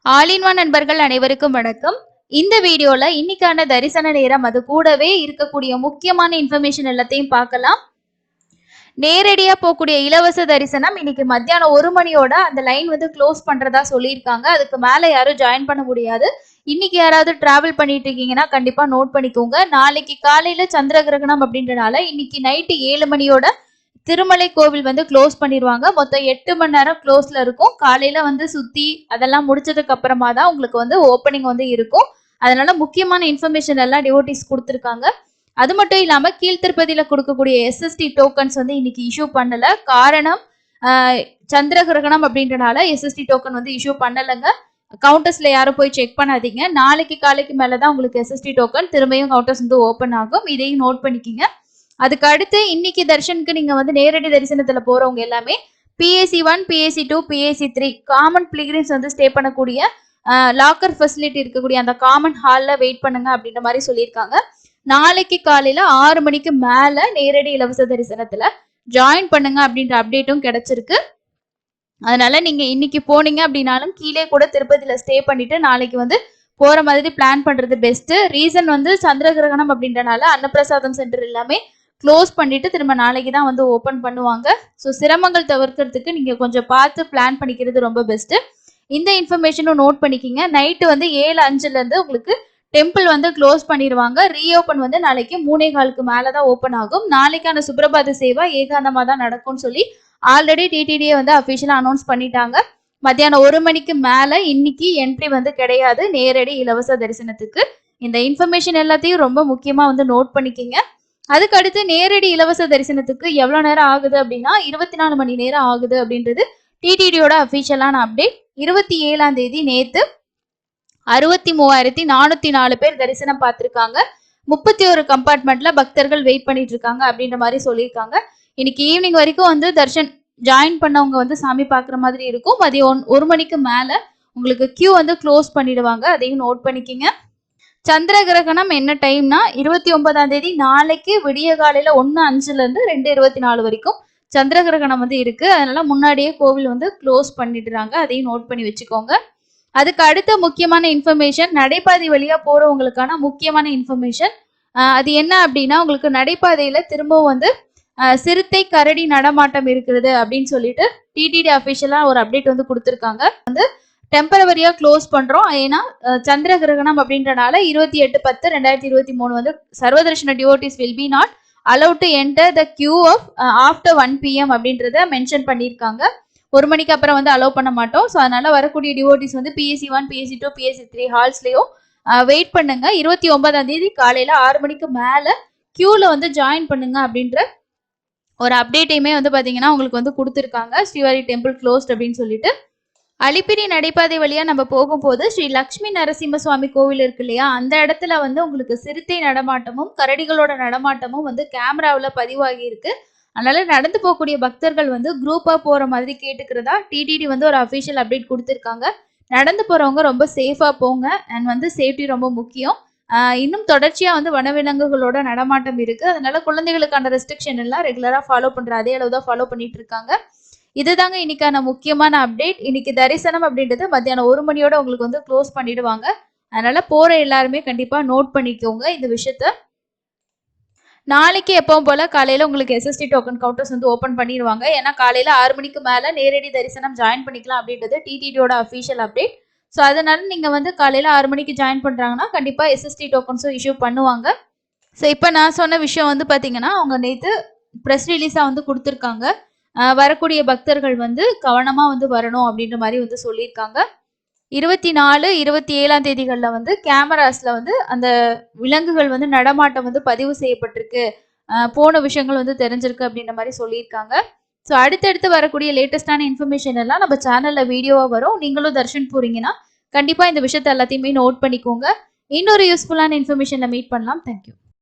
All in one நண்பர்கள் அனைவருக்கும் வணக்கம். இந்த வீடியோல இன்னைக்கான தரிசன நேரம் அது கூடவே இருக்கக்கூடிய முக்கியமான இன்ஃபர்மேஷன் எல்லாத்தையும் பார்க்கலாம். நேரடியா போகக்கூடிய இலவச தரிசனம் இன்னைக்கு மத்தியானம் 1 மணியோட அந்த லைன் வந்து க்ளோஸ் பண்றதா சொல்லியிருக்காங்க. அதுக்கு மேல யாரும் ஜாயின் பண்ண முடியாது. இன்னைக்கு யாராவது டிராவல் பண்ணிட்டு இருக்கீங்கன்னா கண்டிப்பா நோட் பண்ணிக்கோங்க. நாளைக்கு காலையில சந்திர கிரகணம் அப்படின்றனால இன்னைக்கு நைட்டு 7 மணியோட திருமலை கோவில் வந்து க்ளோஸ் பண்ணிடுவாங்க. மொத்தம் 8 மணி நேரம் க்ளோஸ்ல இருக்கும். காலையில வந்து சுத்தி அதெல்லாம் முடிச்சதுக்கு அப்புறமா தான் உங்களுக்கு வந்து ஓப்பனிங் வந்து இருக்கும். அதனால முக்கியமான இன்ஃபர்மேஷன் எல்லாம் டிவோட்டிஸ் கொடுத்துருக்காங்க. அது மட்டும் இல்லாம கீழ்த்திருப்பதியில கொடுக்கக்கூடிய எஸ்எஸ்டி டோக்கன்ஸ் வந்து இன்னைக்கு இஷ்யூ பண்ணல. காரணம் சந்திர கிரகணம் அப்படின்றனால எஸ்எஸ்டி டோக்கன் வந்து இஷ்யூ பண்ணலைங்க. கவுண்டர்ஸ்ல யாரும் போய் செக் பண்ணாதீங்க. நாளைக்கு காலைக்கு மேலதான் உங்களுக்கு எஸ்எஸ்டி டோக்கன் திரும்பியும் கவுண்டர்ஸ் வந்து ஓப்பன் ஆகும். இதையும் நோட் பண்ணிக்கிங்க. அதுக்கு அடுத்து இன்னைக்கு தர்ஷனுக்கு நீங்க வந்து நேரடி தரிசனத்துல போறவங்க எல்லாமே PAC 1, PAC 2, PAC 3 common pilgrims வந்து ஸ்டே பண்ணக்கூடிய லாக்கர் ஃபெசிலிட்டி இருக்கக்கூடிய அந்த காமன் ஹால்ல வெயிட் பண்ணுங்க அப்படின்ற மாதிரி சொல்லியிருக்காங்க. நாளைக்கு காலையில 6 மணிக்கு மேல நேரடி இலவச தரிசனத்துல ஜாயின் பண்ணுங்க அப்படின்ற அப்டேட்டும் கிடைச்சிருக்கு. அதனால நீங்க இன்னைக்கு போனீங்க அப்படின்னாலும் கீழே கூட திருப்பதியில ஸ்டே பண்ணிட்டு நாளைக்கு வந்து போற மாதிரி பிளான் பண்றது பெஸ்ட். ரீசன் வந்து சந்திர கிரகணம் அப்படின்றனால அன்னப்பிரசாதம் சென்டர் எல்லாமே க்ளோஸ் பண்ணிட்டு திரும்ப நாளைக்கு தான் வந்து ஓப்பன் பண்ணுவாங்க. ஸோ சிரமங்கள் தவிர்க்கிறதுக்கு நீங்க கொஞ்சம் பார்த்து பிளான் பண்ணிக்கிறது ரொம்ப பெஸ்ட். இந்த இன்ஃபர்மேஷனும் நோட் பண்ணிக்கிங்க. நைட்டு வந்து 7:05 உங்களுக்கு டெம்பிள் வந்து க்ளோஸ் பண்ணிடுவாங்க. ரீஓப்பன் வந்து நாளைக்கு 3:15 மேலதான் ஓப்பன் ஆகும். நாளைக்கான சுப்ரபாத சேவா ஏகாந்தமா தான் நடக்கும்னு சொல்லி ஆல்ரெடி டிடிடிஏ வந்து அஃபிஷியலா அனௌன்ஸ் பண்ணிட்டாங்க. மத்தியானம் 1 மணிக்கு மேல இன்னைக்கு என்ட்ரி வந்து கிடையாது நேரடி இலவச தரிசனத்துக்கு. இந்த இன்ஃபர்மேஷன் எல்லாத்தையும் ரொம்ப முக்கியமா வந்து நோட் பண்ணிக்கிங்க. அதுக்கு அடுத்து நேரடி இலவச தரிசனத்துக்கு எவ்வளவு நேரம் ஆகுது அப்படின்னா 24 மணி நேரம் ஆகுது அப்படின்றது டிடிடியோட அபிஷியலான அப்டேட். 27ஆம் தேதி நேத்து 63,404 பேர் தரிசனம் பார்த்திருக்காங்க. 31 கம்பார்ட்மெண்ட்ல பக்தர்கள் வெயிட் பண்ணிட்டு இருக்காங்க அப்படின்ற மாதிரி சொல்லியிருக்காங்க. இன்னைக்கு ஈவினிங் வரைக்கும் வந்து தர்ஷன் ஜாயின் பண்ணவங்க வந்து சாமி பாக்குற மாதிரி இருக்கும். மதியம் 1 மணிக்கு மேல உங்களுக்கு கியூ வந்து க்ளோஸ் பண்ணிடுவாங்க. அதையும் நோட் பண்ணிக்கிங்க. சந்திர கிரகணம் என்ன டைம்னா 29ஆம் தேதி நாளைக்கு விடிய காலையில 1:05 2:24 வரைக்கும் சந்திர கிரகணம் வந்து இருக்கு. அதனால முன்னாடியே கோவில் வந்து க்ளோஸ் பண்ணிடுறாங்க. அதையும் நோட் பண்ணி வச்சுக்கோங்க. அதுக்கு அடுத்த முக்கியமான இன்ஃபர்மேஷன் நடைபாதை வழியா போறவங்களுக்கான முக்கியமான இன்ஃபர்மேஷன். அது என்ன அப்படின்னா உங்களுக்கு நடைபாதையில திரும்பவும் வந்து சிறுத்தை கரடி நடமாட்டம் இருக்கிறது அப்படின்னு சொல்லிட்டு டிடிடி அபிஷியலா ஒரு அப்டேட் வந்து கொடுத்துருக்காங்க. வந்து டெம்பரவரியா க்ளோஸ் பண்றோம். ஏன்னா சந்திர கிரகணம் அப்படின்றனால 28/10/2023 வந்து சர்வதர்ஷன devotees will be not allowed to enter the queue of after 1 PM அப்படின்றத மென்ஷன் பண்ணியிருக்காங்க. 1 மணிக்கு அப்புறம் வந்து அலோவ் பண்ண மாட்டோம். ஸோ அதனால வரக்கூடிய டிவோட்டிஸ் வந்து PAC 1, PAC 2, PAC 3 ஹால்ஸ்லயும் வெயிட் பண்ணுங்க. 29ஆம் தேதி காலையில 6 மணிக்கு மேல கியூல வந்து ஜாயின் பண்ணுங்க அப்படின்ற ஒரு அப்டேட்டையுமே வந்து பாத்தீங்கன்னா உங்களுக்கு வந்து கொடுத்துருக்காங்க. ஸ்ரீவாரி டெம்பிள் க்ளோஸ்ட் அப்படின்னு சொல்லிட்டு. அலிப்பிரி நடைபாதை வழியா நம்ம போகும்போது ஸ்ரீ லக்ஷ்மி நரசிம்ம சுவாமி கோவில் இருக்கு இல்லையா, அந்த இடத்துல வந்து உங்களுக்கு சிறுத்தை நடமாட்டமும் கரடிகளோட நடமாட்டமும் வந்து கேமராவில் பதிவாகி இருக்கு. அதனால நடந்து போகக்கூடிய பக்தர்கள் வந்து குரூப்பா போற மாதிரி கேட்டுக்கிறதா டிடிடி வந்து ஒரு அஃபிஷியல் அப்டேட் கொடுத்துருக்காங்க. நடந்து போறவங்க ரொம்ப சேஃபா போங்க. அண்ட் வந்து சேஃப்டி ரொம்ப முக்கியம். இன்னும் தொடர்ச்சியா வந்து வனவிலங்குகளோட நடமாட்டம் இருக்கு. அதனால குழந்தைகளுக்கான ரெஸ்ட்ரிக்ஷன் எல்லாம் ரெகுலரா ஃபாலோ பண்ற அதே அளவு தான் ஃபாலோ பண்ணிட்டு இருக்காங்க. இதுதாங்க இன்னைக்கான முக்கியமான அப்டேட். இன்னைக்கு தரிசனம் அப்படின்றது மத்தியானம் 1 மணியோட உங்களுக்கு வந்து க்ளோஸ் பண்ணிடுவாங்க. அதனால போற எல்லாருமே கண்டிப்பா நோட் பண்ணிக்கோங்க இந்த விஷயத்த. நாளைக்கு எப்பவும் போல காலையில உங்களுக்கு எஸ்எஸ்டி டோக்கன் கவுண்டர்ஸ் வந்து ஓப்பன் பண்ணிடுவாங்க. ஏன்னா காலையில 6 மணிக்கு மேல நேரடி தரிசனம் ஜாயின் பண்ணிக்கலாம் அப்படின்றது டிடிடியோட அஃபிஷியல் அப்டேட். ஸோ அதனால நீங்க வந்து காலையில 6 மணிக்கு ஜாயின் பண்றாங்கன்னா கண்டிப்பா எஸ்எஸ்டி டோக்கன்ஸும் இஷ்யூ பண்ணுவாங்க. ஸோ இப்போ நான் சொன்ன விஷயம் வந்து பாத்தீங்கன்னா அவங்க நேற்று ப்ரெஸ் ரிலீஸா வந்து கொடுத்துருக்காங்க. வரக்கூடிய பக்தர்கள் வந்து கவனமா வந்து வரணும் அப்படின்ற மாதிரி வந்து சொல்லியிருக்காங்க. 24, 27ஆம் தேதிகள்ல வந்து கேமராஸ்ல வந்து அந்த விலங்குகள் வந்து நடமாட்டம் வந்து பதிவு செய்யப்பட்டிருக்கு. போன விஷயங்கள் வந்து தெரிஞ்சிருக்கு அப்படின்ற மாதிரி சொல்லியிருக்காங்க. ஸோ அடுத்தடுத்து வரக்கூடிய லேட்டஸ்டான இன்ஃபர்மேஷன் எல்லாம் நம்ம சேனல்ல வீடியோவா வரும். நீங்களும் தர்ஷன் போறீங்கன்னா கண்டிப்பா இந்த விஷயத்த எல்லாத்தையுமே நோட் பண்ணிக்கோங்க. இன்னொரு யூஸ்ஃபுல்லான இன்ஃபர்மேஷன்ல மீட் பண்ணலாம். தேங்க்யூ.